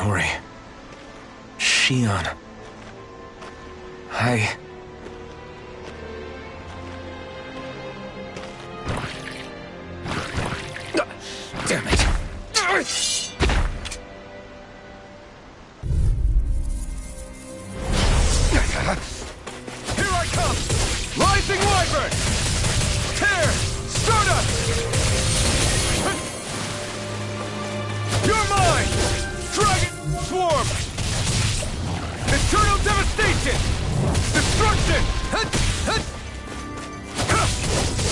Yuri. Shion. Damn it. Here I come! Rising Wyvern! Tear! Stardust! You're mine! Dragon Swarm! Eternal Devastation! Destruction!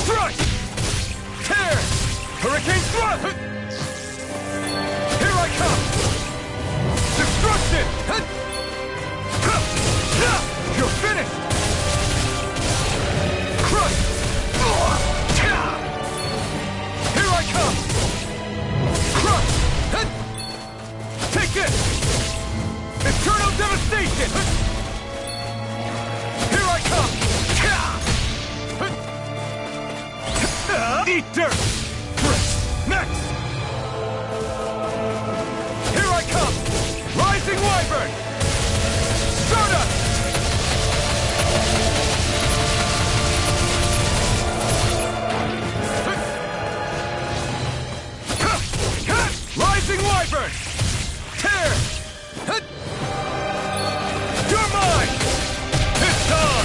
Strike! Tear! Hurricane Thrust! Here I come! Destruction! You're finished! Crush! Here I come! Crush! Take this! Eternal Devastation! Here I come! Eat dirt! Next! Here I come! Rising Wyvern! Stardust! Rising Wyvern! Tear! You're mine! It's on!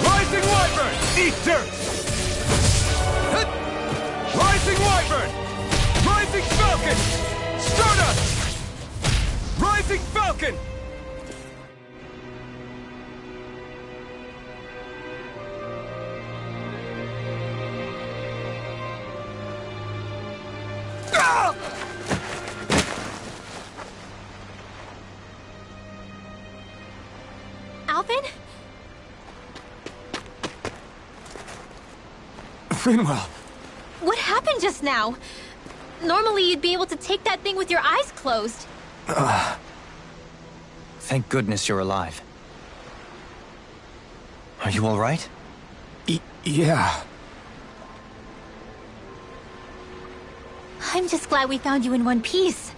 Rising Wyvern! Eat dirt! Rising Wyvern! Rising Falcon! Stardust! Rising Falcon! Alvin? Finwell! What happened just now? Normally you'd be able to take that thing with your eyes closed. Thank goodness you're alive. Are you all right? Yeah. I'm just glad we found you in one piece.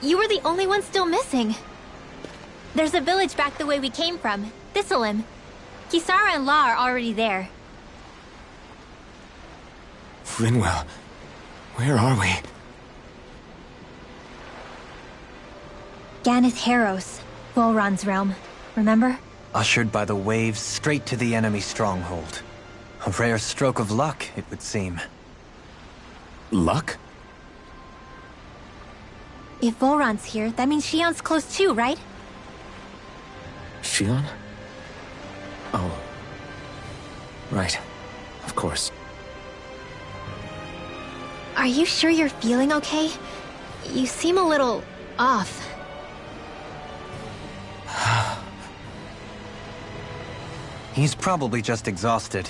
You were the only one still missing. There's a village back the way we came from, Thistleim. Kisara and La are already there. Finwell, where are we? Ganeth Heros, Volron's realm. Remember? Ushered by the waves straight to the enemy stronghold. A rare stroke of luck, it would seem. Luck? If Volron's here, that means Shion's close too, right? Shion? Oh. Right. Of course. Are you sure you're feeling okay? You seem a little off. He's probably just exhausted.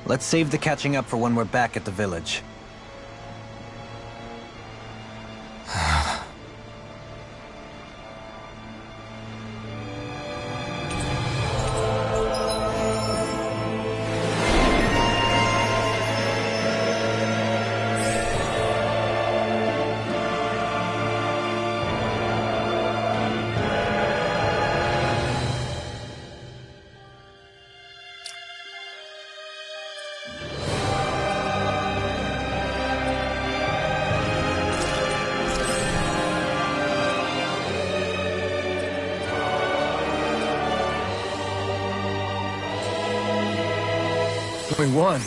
Let's save the catching up for when we're back at the village. Only one.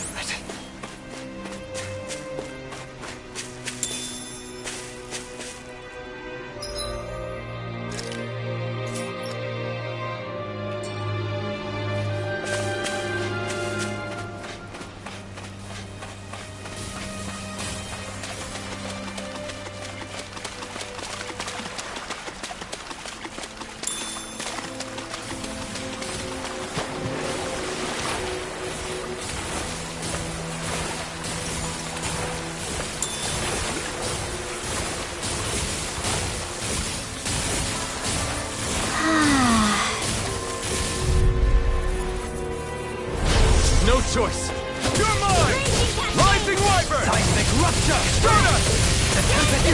No choice! You're mine! Rising Wyvern! Seismic rupture! Stardust! The tempest...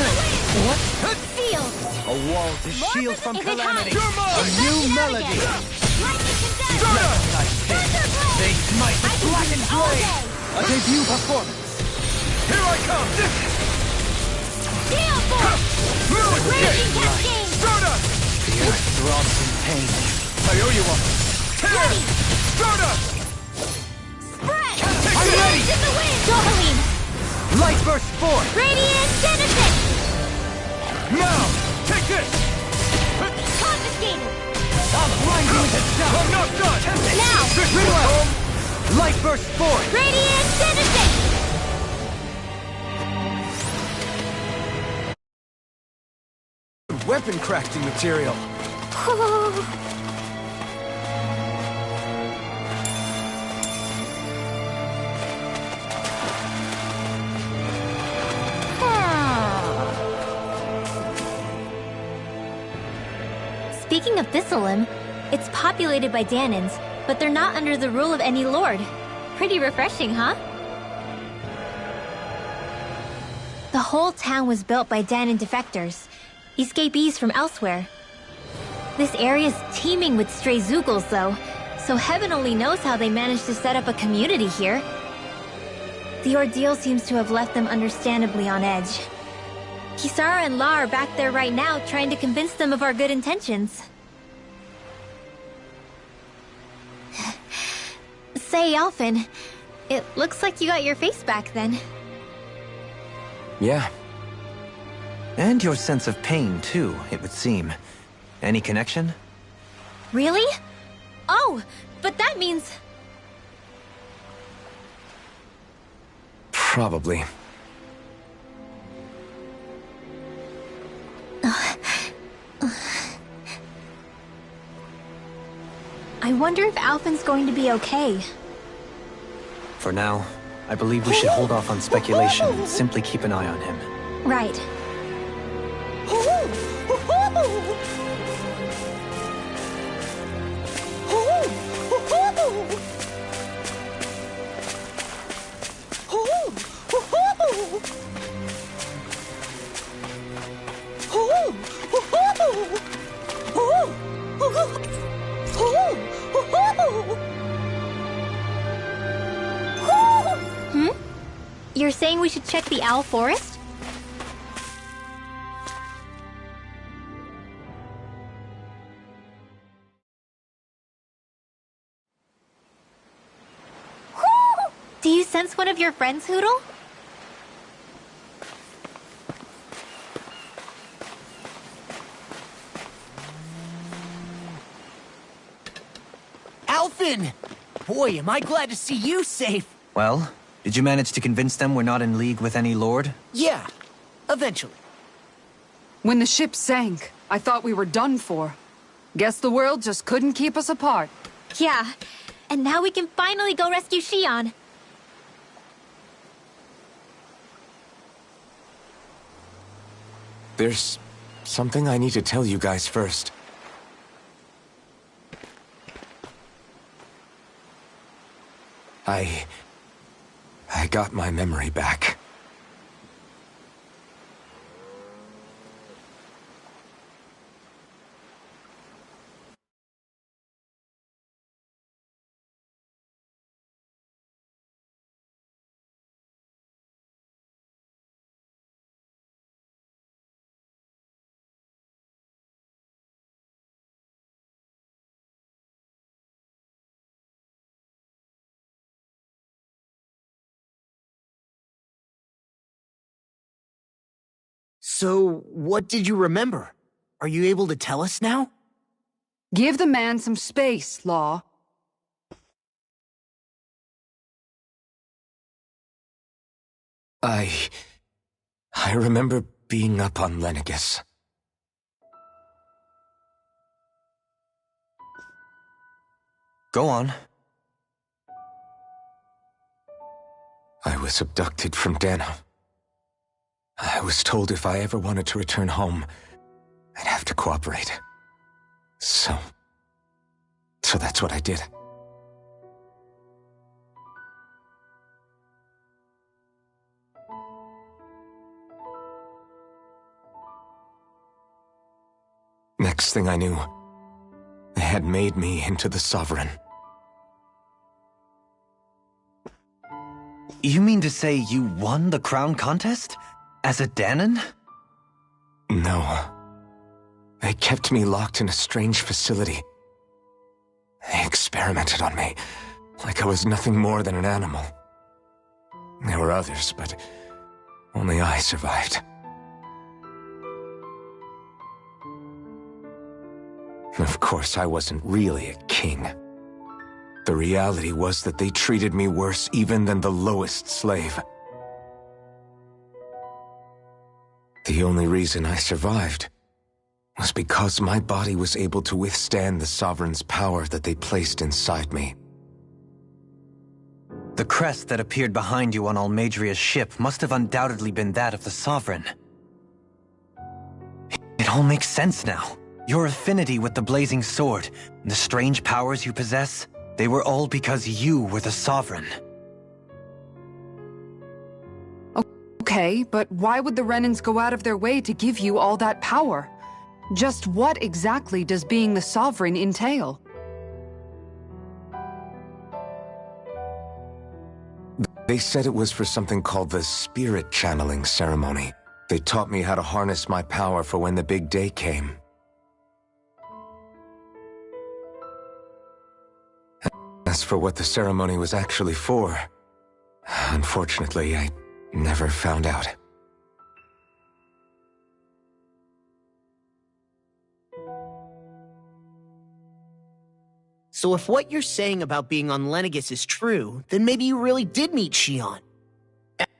What? See shield! A wall to shield from Is it calamity. hot? You're mine! A new melody. Lightning condenser! Stardust! Thunder They blade! smite I with can black do and this all blade. day! A debut performance. Here I come! Gale force! Raging cascade! Stardust! The earth throbs in pain. I owe you one! Tear! Ready! Stardust! Spread! I'm ready! In the wind! Dohaline! Light burst forth. Radiant Genesis! Now! Take this! Confiscated! I'll blind you with a shot. I'm not done! Now! This will Ridwell. home! Light burst forth. Radiant Genesis! Weapon crafting material! Speaking of Thistleum, it's populated by Danans, but they're not under the rule of any lord. Pretty refreshing, huh? The whole town was built by Danan defectors, escapees from elsewhere. This area's teeming with stray Zoogles, though, so heaven only knows how they managed to set up a community here. The ordeal seems to have left them understandably on edge. Kisara and La are back there right now trying to convince them of our good intentions. Say, Alphen, it looks like you got your face back then. Yeah, And your sense of pain, too, it would seem. Any connection? Really? Oh, but that means... probably. I wonder if Alphen's going to be okay. For now, I believe we should hold off on speculation and simply keep an eye on him. Right. You're saying we should check the owl forest? Do you sense one of your friends, Hootle? Alphen! Boy, am I glad to see you safe. Well, did you manage to convince them we're not in league with any lord? Yeah, eventually. When the ship sank, I thought we were done for. Guess the world just couldn't keep us apart. Yeah, and now we can finally go rescue Shion. There's something I need to tell you guys first. I got my memory back. So, what did you remember? Are you able to tell us now? Give the man some space, Law. I remember being up on Lenegus. Go on. I was abducted from Dana. I was told if I ever wanted to return home, I'd have to cooperate. So that's what I did. next thing I knew, they had made me into the Sovereign. You mean to say you won the crown contest? As a Danon? No. They kept me locked in a strange facility. They experimented on me, like I was nothing more than an animal. There were others, but only I survived. Of course, I wasn't really a king. The reality was that they treated me worse even than the lowest slave. The only reason I survived was because my body was able to withstand the Sovereign's power that they placed inside me. The crest that appeared behind you on Almadria's ship must have undoubtedly been that of the Sovereign. It all makes sense now. Your affinity with the blazing sword, and the strange powers you possess, they were all because you were the Sovereign. Okay, but why would the Renans go out of their way to give you all that power? Just what exactly does being the Sovereign entail? They said it was for something called the spirit channeling ceremony. They taught me how to harness my power for when the big day came. As for what the ceremony was actually for, unfortunately, I never found out. So if what you're saying about being on Lenegis is true, then maybe you really did meet Shion.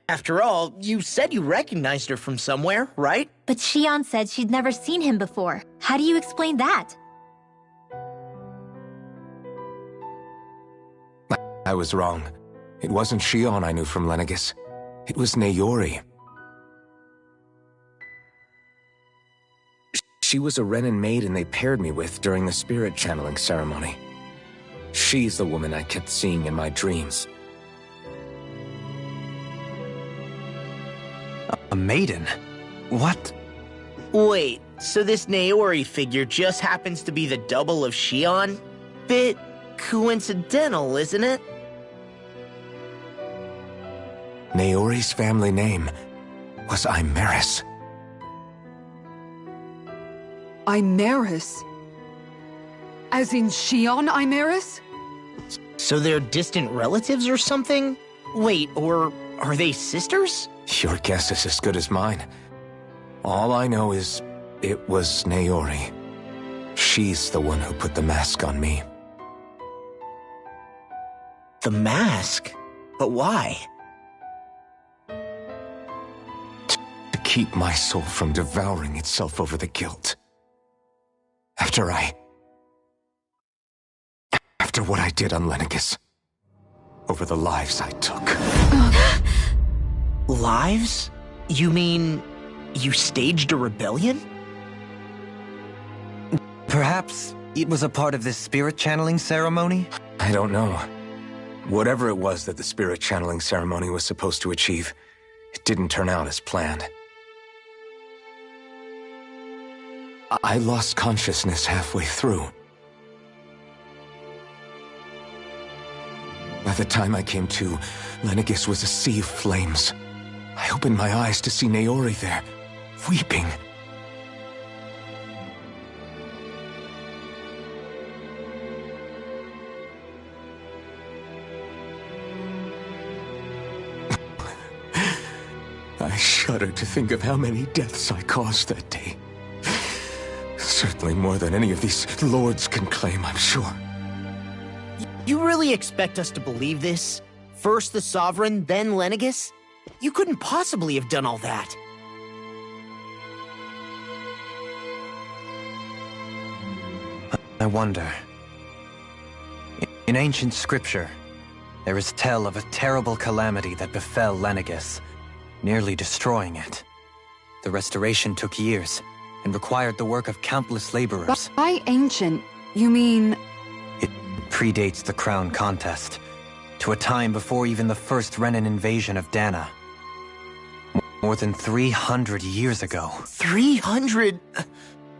After all, you said you recognized her from somewhere, right? But Shion said she'd never seen him before. How do you explain that? I was wrong. It wasn't Shion I knew from Lenegis. It was Naori. She was a Renan maiden they paired me with during the spirit channeling ceremony. She's the woman I kept seeing in my dreams. A maiden? What? Wait, so this Naori figure just happens to be the double of Shion? Bit coincidental, isn't it? Naori's family name was Imeris. Imeris? As in Shion Imeris? So they're distant relatives or something? Wait, or are they sisters? Your guess is as good as mine. All I know is it was Naori. She's the one who put the mask on me. The mask? But why? To keep my soul from devouring itself over the guilt. After what I did on Lenegis. Over the lives I took. Lives? You mean you staged a rebellion? Perhaps it was a part of this spirit channeling ceremony? I don't know. Whatever it was that the spirit channeling ceremony was supposed to achieve, it didn't turn out as planned. I lost consciousness halfway through. By the time I came to, Lenegis was a sea of flames. I opened my eyes to see Naori there, weeping. I shudder to think of how many deaths I caused that day. Certainly more than any of these lords can claim, I'm sure. You really expect us to believe this? First the Sovereign, then Lenegis? You couldn't possibly have done all that. I wonder. In ancient scripture, there is tell of a terrible calamity that befell Lenegis, nearly destroying it. The restoration took years, and required the work of countless laborers. By ancient, you mean... It predates the crown contest, to a time before even the first Renan invasion of Dana. More than 300 years ago. 300?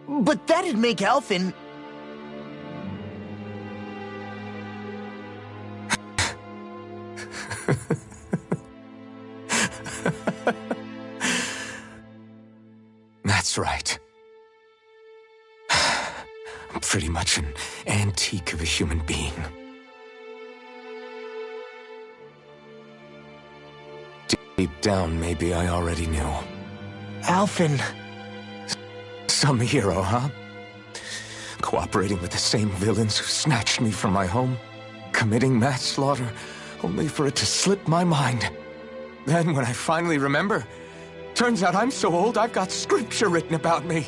But that'd make Alphen... That's right. I'm pretty much an antique of a human being. Deep down, maybe I already knew. Alphen... Some hero, huh? Cooperating with the same villains who snatched me from my home, committing mass slaughter, only for it to slip my mind. Then, when I finally remember, turns out I'm so old I've got scripture written about me.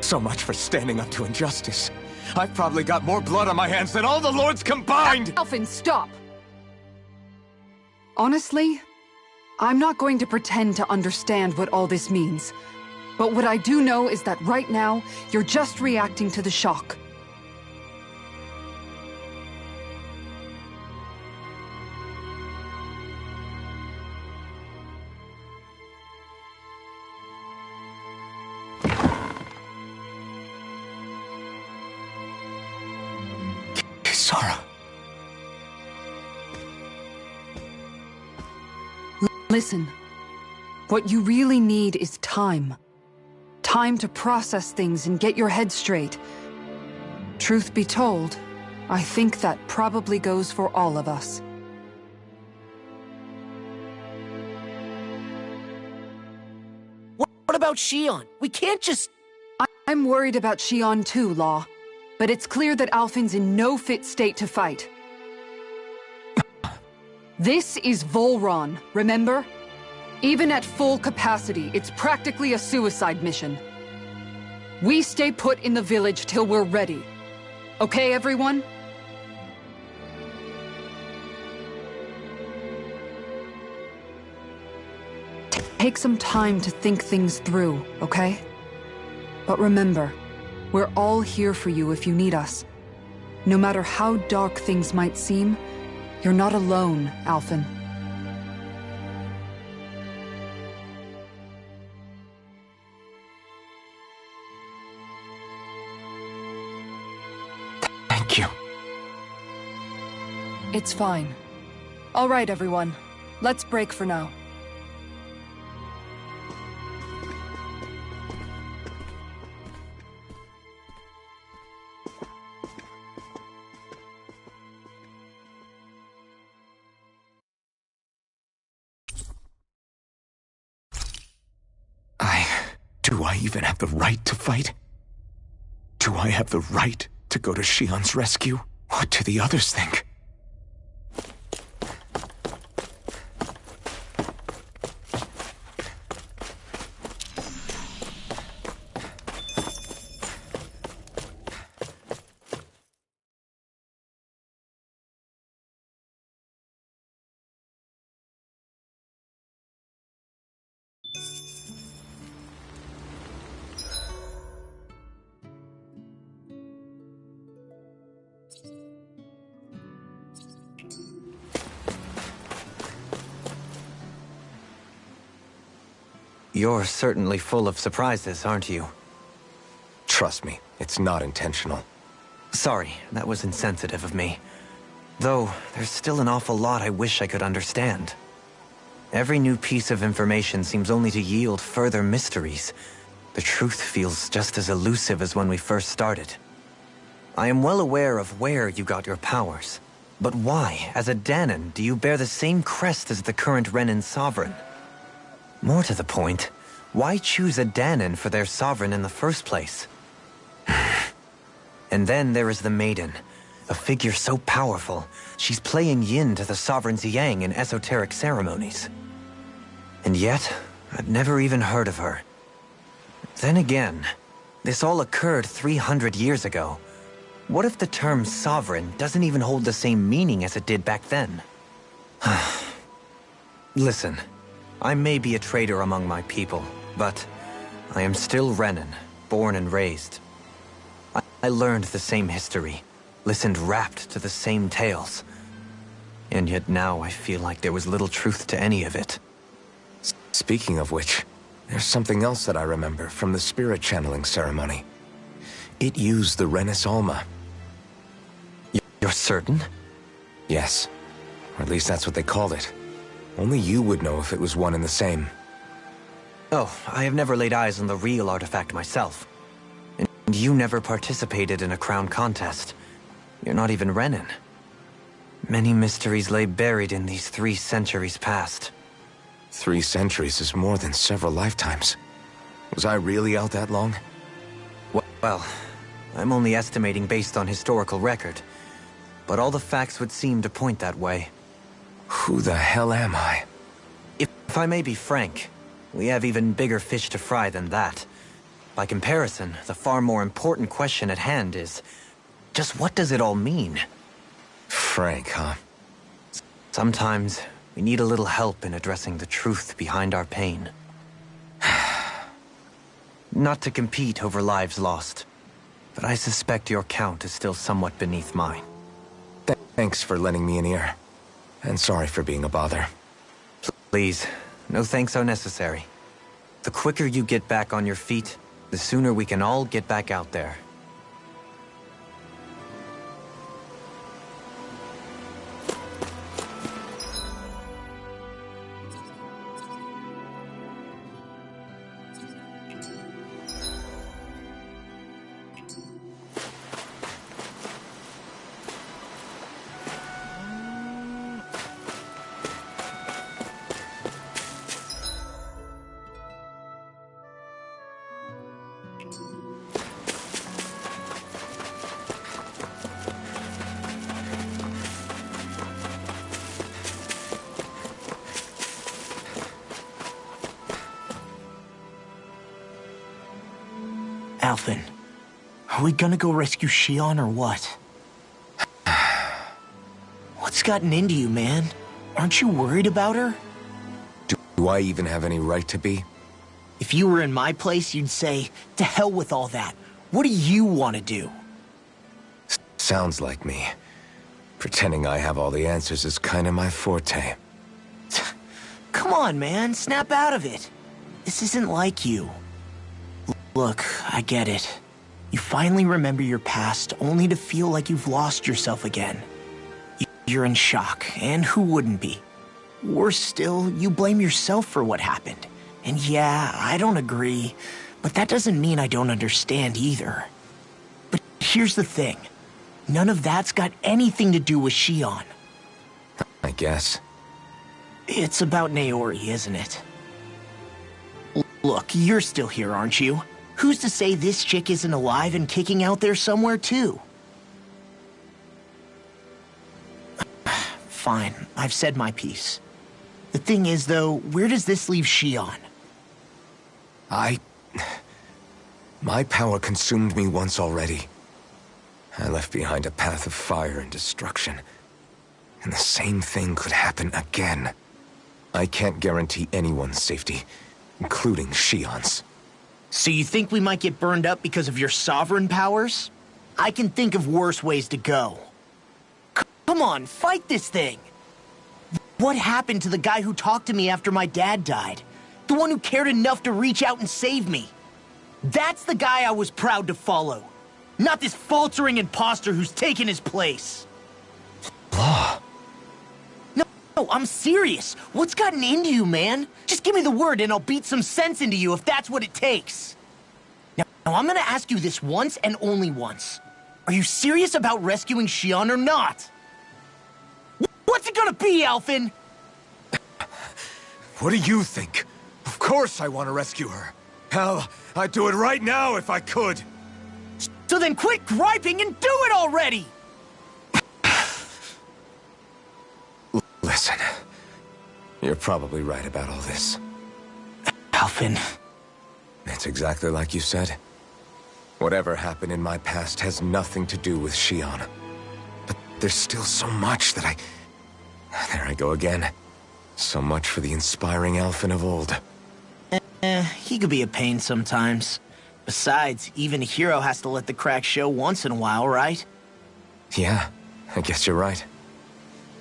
So much for standing up to injustice. I've probably got more blood on my hands than all the lords combined! Alphen, stop! Honestly, I'm not going to pretend to understand what all this means. But what I do know is that right now, you're just reacting to the shock. Kisara. Listen, what you really need is time. Time to process things and get your head straight. Truth be told, I think that probably goes for all of us. What about Shion? We can't just... I'm worried about Shion too, Law. But it's clear that Alphen's in no fit state to fight. This is Volron, remember? Even at full capacity, it's practically a suicide mission. We stay put in the village till we're ready. Okay, everyone? Take some time to think things through, okay? But remember, we're all here for you if you need us. No matter how dark things might seem, you're not alone, Alphen. Thank you. It's fine. All right, everyone. Let's break for now. Do I even have the right to fight? Do I have the right to go to Shion's rescue? What do the others think? You're certainly full of surprises, aren't you? Trust me, it's not intentional. Sorry, that was insensitive of me. Though, there's still an awful lot I wish I could understand. Every new piece of information seems only to yield further mysteries. The truth feels just as elusive as when we first started. I am well aware of where you got your powers. But why, as a Danon, do you bear the same crest as the current Renin sovereign? More to the point, why choose a Danon for their sovereign in the first place? And then there is the Maiden, a figure so powerful, she's playing yin to the sovereign's yang in esoteric ceremonies. And yet, I've never even heard of her. Then again, this all occurred 300 years ago. What if the term sovereign doesn't even hold the same meaning as it did back then? Listen. I may be a traitor among my people, but I am still Renin, born and raised. I learned the same history, listened rapt to the same tales. And yet now I feel like there was little truth to any of it. Speaking of which, there's something else that I remember from the spirit channeling ceremony. It used the Renis Alma. You're certain? Yes. Or at least that's what they called it. Only you would know if it was one and the same. Oh, I have never laid eyes on the real artifact myself. And you never participated in a crown contest. You're not even Renin. Many mysteries lay buried in these 3 centuries past. 3 centuries is more than several lifetimes. Was I really out that long? Well, I'm only estimating based on historical record. But all the facts would seem to point that way. Who the hell am I? If I may be frank, we have even bigger fish to fry than that. By comparison, the far more important question at hand is, just what does it all mean? Frank, huh? Sometimes, we need a little help in addressing the truth behind our pain. Not to compete over lives lost, but I suspect your count is still somewhat beneath mine. Thanks for lending me an ear. And sorry for being a bother. Please, no thanks are necessary. The quicker you get back on your feet, the sooner we can all get back out there. Alphen, are we gonna go rescue Shion or what? What's gotten into you, man? Aren't you worried about her? Do I even have any right to be? If you were in my place, you'd say, to hell with all that. What do you want to do? Sounds like me. Pretending I have all the answers is kind of my forte. Come on, man, snap out of it. This isn't like you. Look, I get it. You finally remember your past, only to feel like you've lost yourself again. You're in shock, and who wouldn't be? Worse still, you blame yourself for what happened. And yeah, I don't agree, but that doesn't mean I don't understand either. But here's the thing. None of that's got anything to do with Shion. I guess. It's about Naori, isn't it? Look, you're still here, aren't you? Who's to say this chick isn't alive and kicking out there somewhere, too? Fine, I've said my piece. The thing is, though, where does this leave Shion? My power consumed me once already. I left behind a path of fire and destruction. And the same thing could happen again. I can't guarantee anyone's safety, including Shion's. So you think we might get burned up because of your sovereign powers? I can think of worse ways to go. Come on, fight this thing! What happened to the guy who talked to me after my dad died? The one who cared enough to reach out and save me? That's the guy I was proud to follow. Not this faltering imposter who's taken his place. Law. No, I'm serious. What's gotten into you, man? Just give me the word and I'll beat some sense into you if that's what it takes. Now I'm gonna ask you this once and only once. Are you serious about rescuing Shion or not? What's it gonna be, Alphen? What do you think? Of course I want to rescue her. Hell, I'd do it right now if I could. So then quit griping and do it already! Listen, you're probably right about all this. Alphen. It's exactly like you said. Whatever happened in my past has nothing to do with Shion. But there's still so much that There I go again. So much for the inspiring Alphen of old. He could be a pain sometimes. Besides, even a hero has to let the cracks show once in a while, right? Yeah, I guess you're right.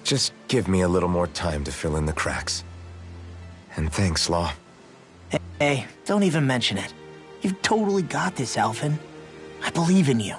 Just give me a little more time to fill in the cracks. And thanks, Law. Hey, don't even mention it. You've totally got this, Alvin. I believe in you.